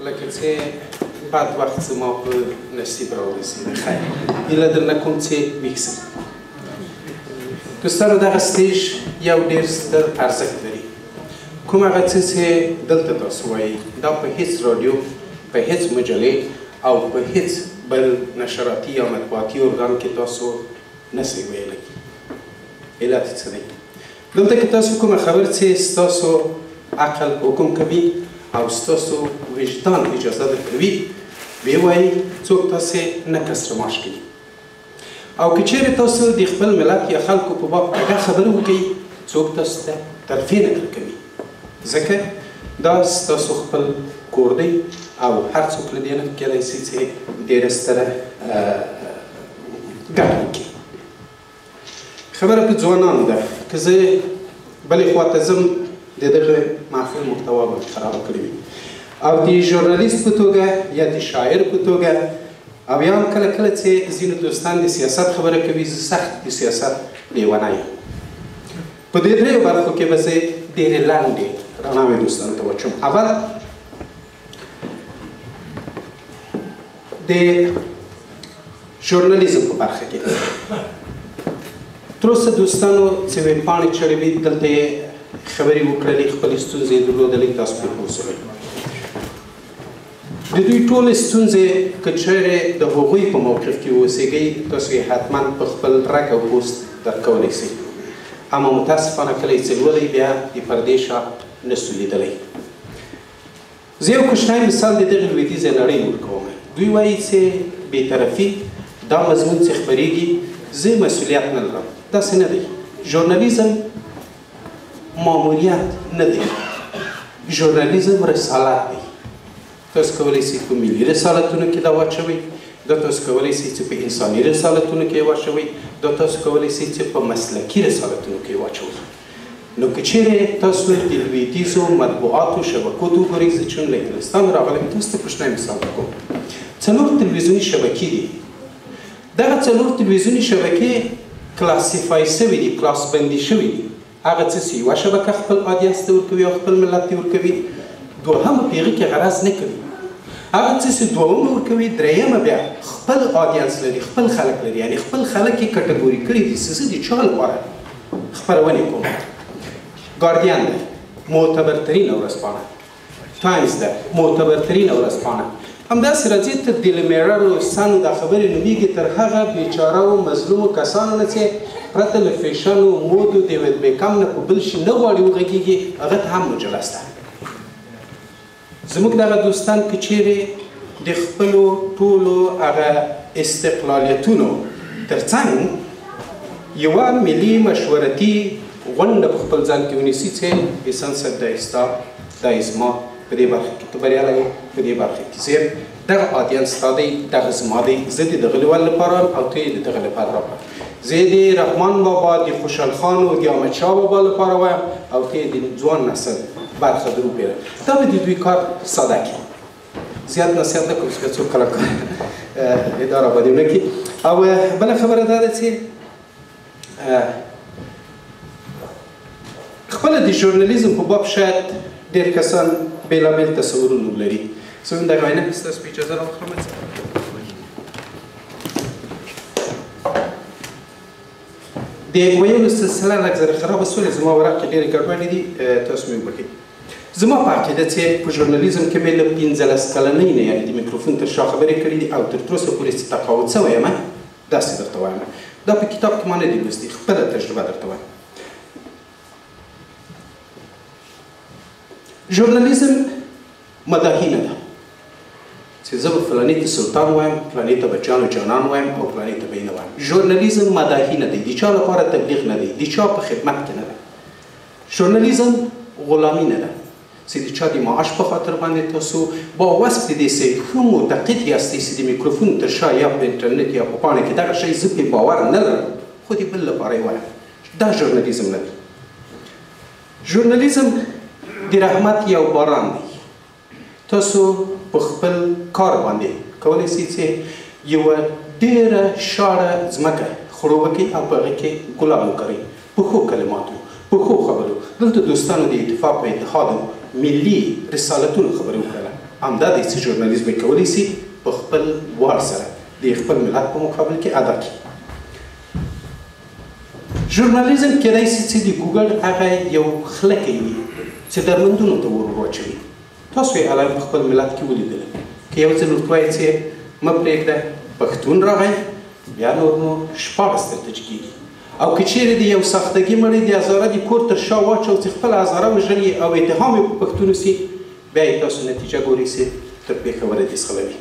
لکه څه بد وخت زما په نصیب راورسېده خیر هیله درنه کوم چې ویښ دوستانو دغه سټیج یو ډېر ستر ارزښت لري کوم هغه څه چې دلته تاسو وایي دا په هیڅ راډیو په هیڅ مجلې او په هیڅ بل نشراتي یا مطبوعاتي ارګان کې تاسو نشئ ویلی علت څه دی دلته کې تاسو کومه خبر چې ستاسو عقل حکم کوي او ستاسو وجدان اجازه درکوي ویې وایي څوک تاسې نه کسر معاش کوي او که چیرې تاسو د خپل ملت یا خلکو په باب کږه خبره وکړئ څوک تاسو ته ترفیع نه درکوي ځکه دا ستاسو خپل کور دی او هر څوک له دې نه کېدای شي چې ډېره ستره ګټه وکړي خبره په ځوانانو ده که زه بلې خواته ځم د دغه محفل محتوا به خرابه کړې وي او د ژورنالیست په توګه یا د شاعر په توګه او یا هم کله کله چې ځینو دوستان د سیاست خبره کوي زه سخت د سیاست لیونه یم په دې دریو برخو کې به زه ډېرې لنډې رڼاوې دوستانو ته واچوم اول د ژورنالیزم په برخه کې تر اوسه دوستانو چې ویبپاڼې چړې وي دلته یې خبرې وکړلې خپلې ستونزې یې درلودلې تاسو پرې پوه شوئ د دوی ټولې ستونزې که چیرې د هغوی په موقف کې اوسېږئ تاسو یې حتما په خپل رګ او پوست درک کولی شئ اما متاسفانه کله یې چې لولئ بیا د پردې شا نسو لیدلی زه یو کوچنی مثال د دغې لویدیځې نړۍ ورکوم دوی وایي چې بېطرفي دا مضمون چې خپرېږي زه مسؤلیت نه لرم داسې نه دی ژورنالیزم ماموریت نه دی ژورنالیزم رسالت دی تاسو کولی شئ په ملي رسالتونو کې دا واچوئ دا تاسو کولی شئ چې په انساني رسالتونو کې یې واچوئ دا تاسو کولی شئ چې په مسلکي رسالتونو کې یې واچوئ نو که چیرې تاسو د لویدیځو مطبوعاتو شبکو ته وګورئ زه چون له انګلستان راغلی تاسو ته کوچنی مثال درکوم 4 تلویزیوني شبکې دي دغه 4 تلویزیوني شبکې کلاسیفای شوي دي کلاس بندي شوي دي هغه څه چې یوه شبکه خپل آدینس ته ورکوي او خپل ملت ته ورکوي دوهمه په هغې کې غرض نه کوي هغه څه چې دوهمه ورکوي درېیمه بیا خپل آدینس لري خپل خلک لري یعنې خپل خلک یې کټګوري کړي دي چې زه د چا لپاره خپرونې کوم ګارډین ده معتبرترینه ورځپاڼه ټایمز ده معتبرترینه ورځپاڼه همداسې راځي تر ډیلی میرر او سن دا خبرې نومیږي تر هغه بیچاره او مظلومو کسانو نه چې پرته له فیشن او مود او دیوید بیکم نه په بل شي نه غواړي وغږېږي هغه ته هم مجلس ده زموږ دغه دوستان که چیرې د خپلو ټولو هغه استقلالیتونو تر څنګ یوه ملي مشورتي غونډه په خپل ځان کې ونیسي چې احسان صاحب دا ستا دا زما په دې برخه کې ته بریالی یې په دې برخه کې زه دغه آدینس ستا دی دغه زما دی زه د دغه لیول لپاره او ته یې د دغه لپاره راکړه زه د رحمان بابا د خوشحال خان او د احمدشاه بابا لپاره وایم او ته یې د ځوان نسل برخه در وپېره دا به د دوی کار ساده کړي زیات نصیحت نه کوم چې څوک کله اداره باندې ونه کړي او بله خبره دا ده چې خپله د ژورنالیزم په باب شاید ډېر کسان بېلابېل تصورونه ولري زه هم دغه وینا ستاسو په اجازه راواخلم د ویلو سلسله لږ زره خرابه سولې زما ورق کې ډېرې ګډوډې دي تاسو مې وبخښئ زما په عقیده چې په ژورنالیزم کې مې له 15 کلنۍ نه یعنې د میکروفون تر شا خبرې کړي دي او تر اوسه پورې چې تقاعد شوی یم داسې درته وایم دا په کتاب کې ما نه دي لوستي خپله تجربه درته وایم ژورنالیزم مداهي نه ده چې زه به فلاني ته سلطان وایم فلاني ته به جان و جانان وایم او فلاني ته به یې نه وایم ژورنالیزم مداهي نه دی د چا لپاره تبلیغ نه دی د چا په خدمت کې نه ده ژورنالیزم غلامي نه ده چې د چا د معاش په خاطر باندې تاسو با وصف دې سې ښه معتقد یاستئ چې د میکروفون تر شا یا په انټرنیټ یا په پاڼه کې دغه شی زه پرې باور نه لرم خو د بل لپاره یې وایم دا ژورنالیزم نه دی ژورنالیزم د رحمت یو باران دی تاسو په خپل کار باندې کولی شئ چې یوه ډېره شاړه ځمکه خړوبه کړئ او په هغې کې ګلان وکرئ په ښو کلماتو په ښو خبرو دلته دوستانو د اتفاق و اتحاد ملي رسالتونو خبرې وکړله همدا دی چې ژورنالیزم کولی شي په خپل وار سره د خپل ملت په مقابل کې ادا کړي. ژورنالیزم کېدای شي چې د ګوګل هغه یو خلکی وي چې درمندونو ته ور واچوي. تاسو یې الان په خپل ملت کې ولیدل. که یو ځل ورته وایي چې مه پرېږده پښتون راغی، بیا نور نو شپاړس درته کېږي. او که چیرې د یو ساختګي مړی د هزاره د کور تر شا واچو چې خپله هزاره وژلي او اتهام یې په پښتون سي، بیا یې تاسو نتیجه ګورئ چې تر پېښوره دې څخلوي.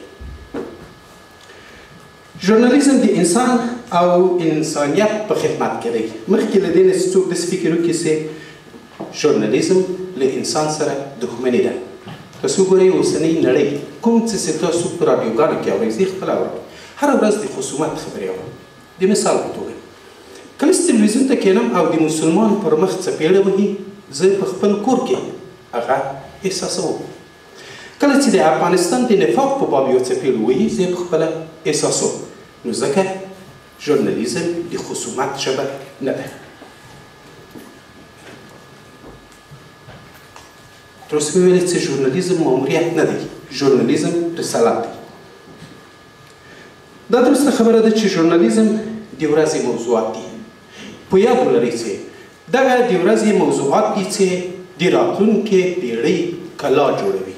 ژورنالیزم د انسان او انسانیت په خدمت کې دی. مخکې له دې نه چې څوک داسې فکر وکړي چې ژورنالیزم له انسان سره دښمني ده. تاسو وګورئ اوسنۍ نړۍ کوم څه چې تاسو په راډیوګانو کې اورئ، زه خپله اورم، هره ورځ د خصومت خبرې اورم. د مثال په توګه کله چې تلویزیون ته کښېنم او د مسلمان پر مخ څپېړه وهي، زه په خپل کور کې هغه احساسوم. کله چې د افغانستان د نفاق په باب یو څپېړه وهي، زه یې په خپله احساسوم. نو ځکه ژورنالیزم د خصومت ژبه نه ده. تر اوسه مې ویلي چې ژورنالیزم ماموریت نه دی، ژورنالیزم رسالت دی. دا درسته خبره ده چې ژورنالیزم د ورځې موضوعات دي. په یاد ولرئ چې دغه د ورځې موضوعات دي چې د راتلونکې پیړۍ کلا جوړوي،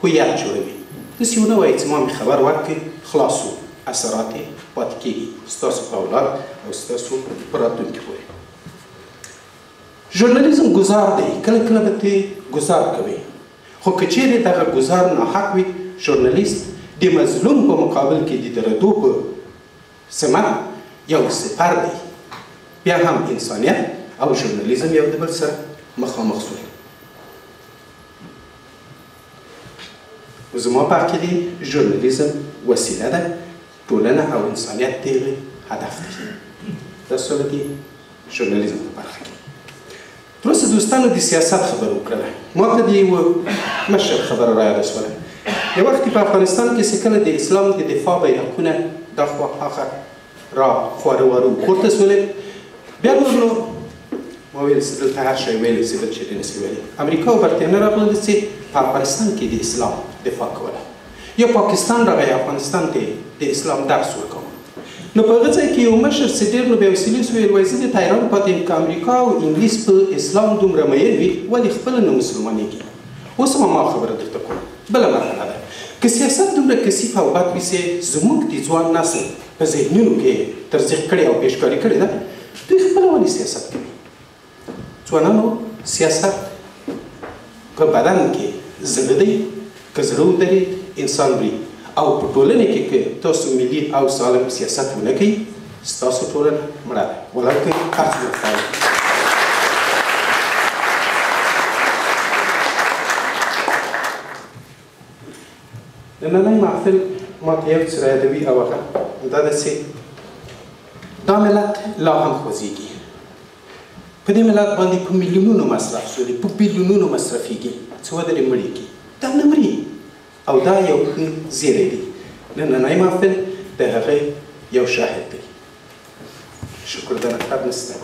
هویت جوړوي. داسې ونه وایي چې ما مې خبر ورکړ خلاص و، اثرات یې پاتې کېږي ستاسو په اولاد او ستاسو په راتلونکي پورې. ژورنالیزم ګزار دی، کله کله به ته ګزار کوي، خو که چیرې دغه ګزار ناحق وي، ژورنالیست د مظلوم په مقابل کې د درېدو په سمت یو سپر دی. بیا هم انسانیت او ژورنالیزم یو د بل سره مخامخ شول. زما په عقیدې ژورنالیزم وسیله ده، ټولنه او انسانیت د هغې هدف دی. دا سوله د ژورنالیزم په برخه کې. تر اوسه دوستانو د سیاست خبره وکړله. ما ته د یوه مشر خبره رایاده شوله. یو وخت په افغانستان کې چې کله د اسلام د دفاع بیرغونه دا خوا هاخوا را خواره واره پورته شولې، بیا نور نو ما ویل چې دلته هر شی ویلی چې بل چېرې نشي ویلی. امریکا او برټانیه راغلل چې په افغانستان کې د اسلام دفاع کوله. یا پاکستان راغی افغانستان ته د اسلام درس ورکوه. نو په هغه ځای کې یو مشر چې ډېر نو بېحوصلې شو، ویل وایي زه د تهران پاتې یم، که امریکا او انګلیس په اسلام دومره مین وي ولې خپله نه مسلمانېږي. اوس هم ما خبره درته کوم. بله مرحله ده، که سیاست دومره کثیف او بد وي چې زموږ د ځوان نسل په ذهنونو کې ترجیح کړې او پیشکاري کړې ده، دوی خپله ولې سیاست کوي؟ ځوانانو، سیاست په بدن کې زړه دی، که زړه ودرېد انسان مري. او په ټولنه کې که تاسو ملي او سالم سیاست ونه کوئ، ستاسو ټولنه مړه ده، ولو که هر څومره فعال وي. نننی محفل ما ته یو څه رایادوي او هغه دا ده چې دا ملت لا هم خوځېږي. په دې ملت باندې په میلیونونو مصرف شولې، په بیلیونونو مصرفېږي چې ودرې مړېږي. دا نه مري او دا یو ښه زیری دی. نننی محفل د هغې یو شاهد دی. شکر د نقاب نشته.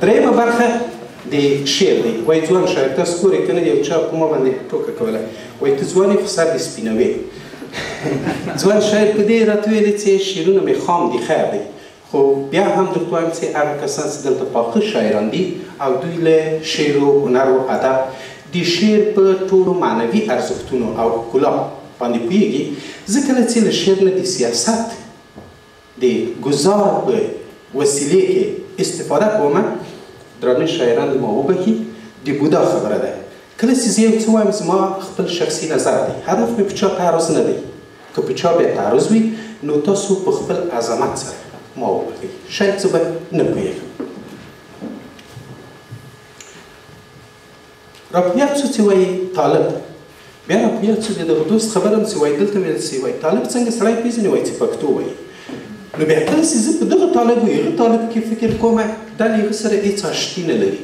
درېیمه برخه د شعر دی. وایي ځوان شاعر، تاسو ګورئ که نه یو چا په ما باندې ټوکه کوله، وایي ته ځوان یې خو سر دې سپینوې. ځوان شاعر په دې راته ویلي چې شعرونه مې خام دي، خیر دی، خو بیا هم درته وایم چې هغه کسان چې دلته پاخه شاعران دي او دوی له شعر و هنر و ادب د شعر په ټولو معنوي ارزښتونو او ښکلا باندې پوهېږي. زه کله چې له شعر نه د سیاست د ګزار په وسیلې کې استفاده کوم، درانه شاعران ما وبخي، د بودا خبره ده. کله چې زه یو څه وایم زما خپل شخصي نظر دی، هدف مې په چا تعرض نه دی. که په چا بیا تعرض وي نو تاسو په خپل عظمت سره ما وبخي، شاید زه به نه پوهېږم. راپیاد شو چې وایي طالب، بیا راپیاد شو د دغه دوست خبره هم چې وایي دلته ویل چې وایي طالب څنګه سړی پېژني، وایي چې پښتو وایي. نو بیا کله چې زه په دغه طالب و هغه طالب کې فکر کوم، دا له هغه سره هېڅ اشتي نه لري.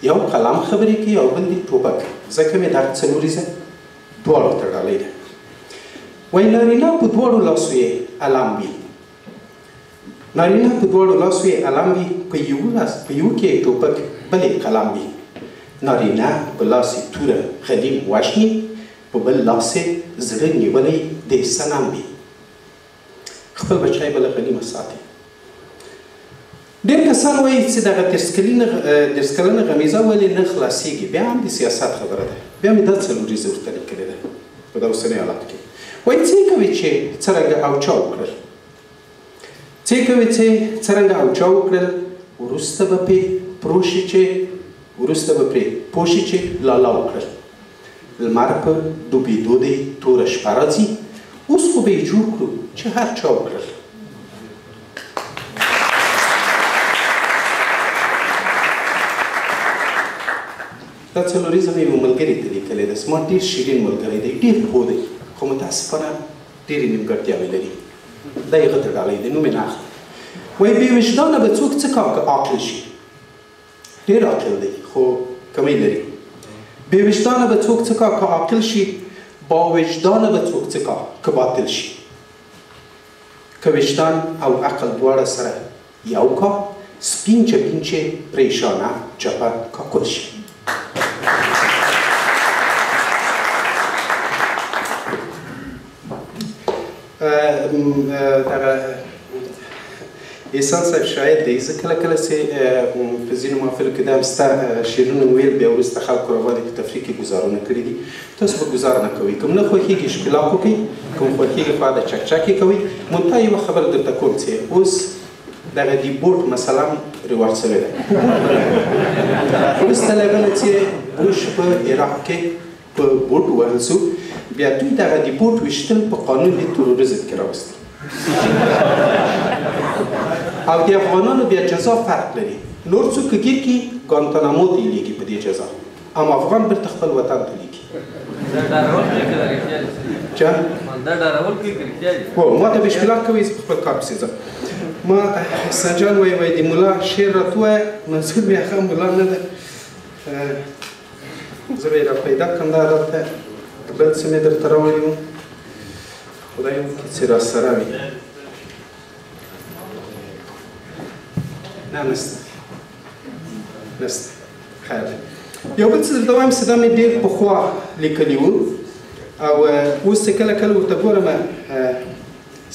یو قلم خبرې کوي او بل دی ټوپک، ځکه مې دغه څلوریزه دواړو ته ډالۍ ده. وایي نارینه په دواړو لاسو یې علم وي، نارینه په دواړو لاسو یې علم وي، په یو کې یې ټوپک بل یې قلم وي. نارینه په لاس یې توره غلیم وژني په بل لاس یې زړه نیولی د صنم وي خپل بچی به له غلیمه ساتي ډېر کسان وایي چې دغه 30 کلنه غمیزه ولې نه خلاصېږي بیا هم د سیاست خبره ده بیا مې دا څلوریزه ورته لیکلې ده په دا اوسني حالات کې وایي څه کوي چې څرنګه او چا وکړل څه کوي چې څرنګه او چا وکړل وروسته به پرې پوه شي چې لالا وکړل لمر په ډوبېدو دی توره شپه راځي اوس خو به یې جوړ کړو چې هر چا وکړل دا څلوریزه مې یو ملګري ته لیکلی ده زما ډېر شیرین ملګری دی ډېر پوه دی خو متاسفانه ډېرې نیمګړتیاوې لري دا یې غته ډالی دی نوم یې نه اخلي وایي بې وجدانه به څوک څه عاقل شي ډېر عاقل دی خو کمی لري بې وجدانه به څوک څه عاقل شي با وجدانه به څوک څه باطل شي که وجدان او عقل دواړه سره یو کا سپین چپین چې پریشانه چپه کاکل شي دغه احسان صاحب شاعر دی زه کله کله چې په ځینو محفلو کې دا ستا شعرونه ویل بیا وروسته خلکو راباندې په تفریح کې ګزارونه کړي دي تاسو به ګزار نه کوئ کوم نه خوښېږي ښکلاک وکړئ کوم خوښېږي خوا د چکچکې کوئ منتها یوه خبره درته کوم چې اوس دغه د بوټ مسله هم رواج شوې ده وروسته له هغه نه چې بوش په عراق کې په بوټ ووهل شو بیا دوی دغه د بوټ ویشتل په قانون د تروریزم کې راوستل او د افغانانو بیا جزا فرق لري نور څوک که گیر کړي ګانتانامو ته یې لیږي په دې جزا اما افغان بیرته خپل وطن ته لیږي هو ما ته به اشکالات کوي زه په خپل کار پسې ځم ما احسان جان وایي د ملا شعر راته ووایه منظور مې هغه ملا نه ده زه به یې راپیدا کړم دا راته بل څه مې درته راوړي وو خدای وکړي چې راسره وي نه نشته خیر یو بل څه درته وایم چې دا مې ډېر پخوا لیکلي وو او اوس چې کله کله ورته ګورم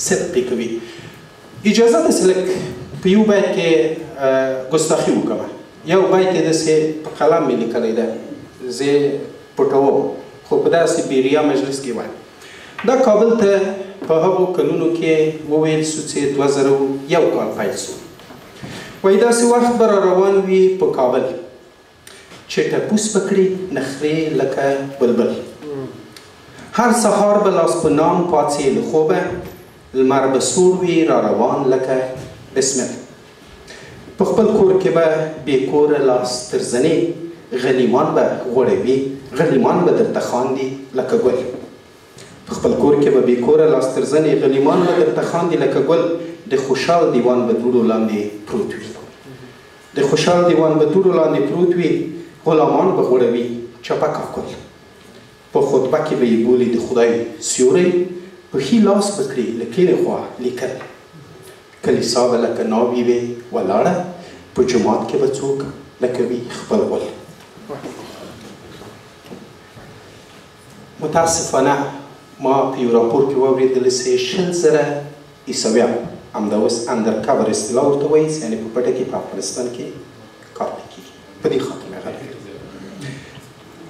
صدق یې کوي اجازه ده چې لږ په یو بیت کې ګستاخي وکړم یو بیت یې داسې په قلم مې لیکلی ده زه یې پټوم خو په داسې بیریا مجلس کې وایم دا کابل ته په هغو کلونو کې وویل سو چې 2001 کال پیل سو وایي داسې وخت به را روان وي په کابل چې ټپوس به کړي نخرې لکه بلبل هر سهار به لاس په نام پاڅې له خوبه لمر به سور وي را روان لکه بسمت په خپل کور کې به بې کوره لاس تر زنې غلیمان به غوړوي غلیمان به درته خاندي لکه ګل په خپل کور کې به بې کوره لاس تر زنې غلیمان به درته خاندي لکه ګل د خوشحال دیوان به دوړو لاندې پروت وي د خوشحال دیوان به دوړو لاندې پروت وي غلامان به غوړوي چپه کاکل په خطبه کې به یې بولي د خدای سیوری په ښي لاس به کړي له کیڼې خوا لیکل کلیسا به لکه ناوې وي ولاړه په جومات کې به څوک لکه وي خپل غول متاسفانه ما په یو راپور کې واورېدل چې 100,000 عیسویان همدا اوس اندر کور اصطلاح ورته وایي یعنې په پټه کې په افغانستان کې کار نه کېږي په دې خاطر مې غلط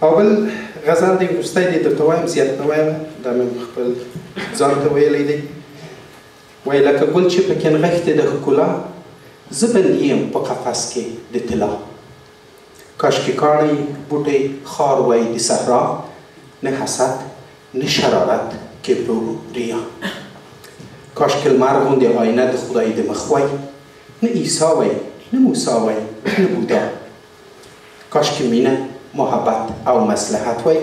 او بل غزل دی وروستی دی درته وایم زیات نه وایم دا مې خپل ځان ته ویلی دی وایي لکه ګل چې پکې نغښتې د ښکلا زه بندي یم په قفس کې د طلا کاشکې کاڼی بوټی خار وایي د صحرا نه حسد نه شرارت کبر و ریا کاشکې لمر غوندې آینه د خدای د مخ وای نه عیسی وای نه موسی وای نه بودا کاشکې مینه محبت او مصلحت وای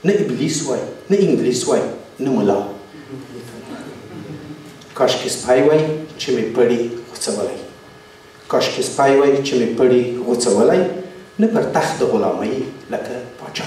نه ابلیس وای نه انګلیس وای نه ملا کاشکې سپی وای چې مې پړي غوڅولی کاشکې سپی وای چې مې پړي غوڅولی نه پر تخت د غلامۍ لکه پاچا